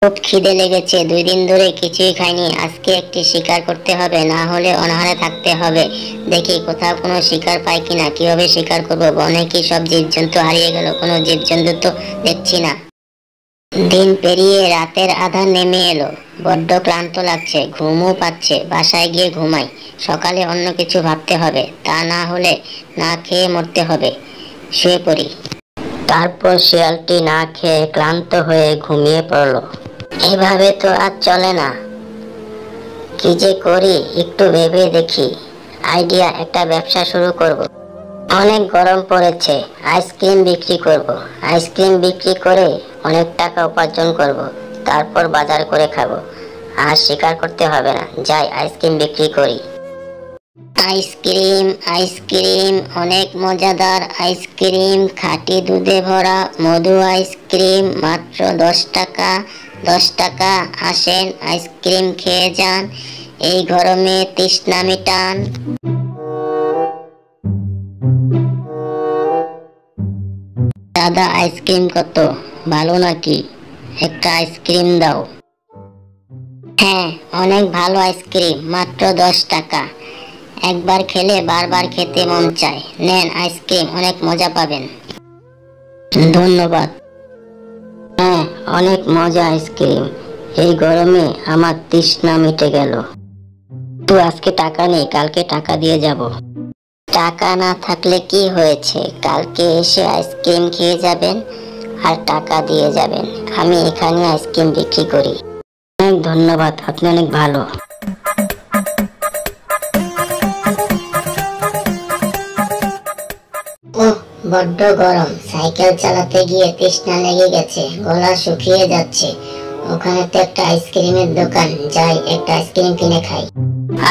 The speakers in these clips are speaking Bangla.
খুব খিদে লেগেছে, 2 দিন ধরে কিছুই খাইনি। আজকে একটি শিকার করতে হবে, না হলে অনাহারে থাকতে হবে। দেখি কোথাও কোনো শিকার পাই কিনা। কিভাবে শিকার করব? বনে কি সব জীবজন্তু হারিয়ে গেল? কোনো জীবজন্তু তো দেখছি না। দিন পেরিয়ে রাতের আঁধার নেমে এলো। বড্ড ক্লান্ত লাগছে, ঘুমও পাচ্ছে। বাসায় গিয়ে ঘুমাই। সকালে অন্য কিছু ভাবতে হবে, তা না হলে না খেয়ে মরতে হবে। শুয়ে পড়ি। তারপর শিয়ালটি না খেয়ে ক্লান্ত হয়ে ঘুমিয়ে পড়ল। এভাবে তো আর চলে না। কি যে করি, একটু ভেবে দেখি। আইডিয়া, একটা ব্যবসা শুরু করব। অনেক গরম পড়েছে, আইসক্রিম বিক্রি করব। আইসক্রিম বিক্রি করে অনেক টাকা উপার্জন করব। তারপর বাজার করে খাবো। আর শিকার করতে হবে না। যাই, আইসক্রিম বিক্রি করি। আইসক্রিম, আইসক্রিম, অনেক মজাদার আইসক্রিম, খাঁটি দুধে ভরা মধু আইসক্রিম, মাত্র 10 টাকা। 10 টাকা, আসেন আইসক্রিম খেয়ে যান, এই গরমে তৃষ্ণা মিটান। দাদা, আইসক্রিম কত? ভালো নাকি? একটা আইসক্রিম দাও। হ্যাঁ, অনেক ভালো আইসক্রিম, মাত্র 10 টাকা। একবার খেলে বারবার খেতে মন চায়। নেন আইসক্রিম, অনেক মজা পাবেন। ধন্যবাদ। হ্যাঁ, অনেক মজা আইসক্রিম। এই গরমে আমার তৃষ্ণা মিটে গেল। তো আজকে টাকা নেই, কালকে টাকা দিয়ে যাব। টাকা না থাকলে কি হয়েছে? কালকে এসে আইসক্রিম খেয়ে যাবেন আর টাকা দিয়ে যাবেন। আমি এখানে আইসক্রিম বিক্রি করি। অনেক ধন্যবাদ, আপনি অনেক ভালো। ওহ, বড্ড গরম। সাইকেল চালাতে গিয়ে তৃষ্ণা লেগে গেছে, গলা শুকিয়ে যাচ্ছে। ওখানে তো একটা আইসক্রিমের দোকান, যাই একটা আইসক্রিম কিনে খাই।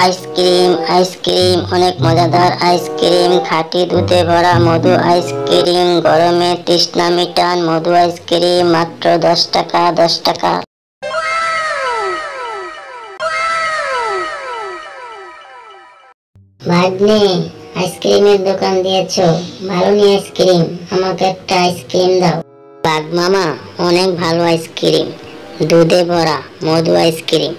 আইসক্রিম, আইসক্রিম, অনেক মজাদার আইসক্রিম, খাঁটি দুধে ভরা মধু আইসক্রিম, গরমে তৃষ্ণা মিটান মধু আইসক্রিম, মাত্র 10 টাকা। 10 টাকা। ভাগ্নে, আইসক্রিমের দোকান দিয়েছো, ভালো নি আইসক্রিম, আমাকে একটা আইসক্রিম দাও। বাঘ মামা, অনেক ভালো আইসক্রিম, দুধে ভরা মধু আইসক্রিম।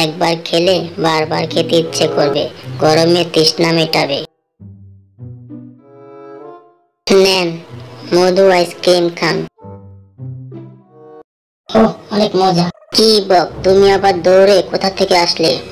একবার খেলে বারবার খেতে ইচ্ছে করবে, গরমে তৃষ্ণা মেটাবে। নেন, মধু আইসক্রিম খান। ওহ, অনেক মজা। কি বক, তুমি আবার দৌড়ে কোথা থেকে আসলে?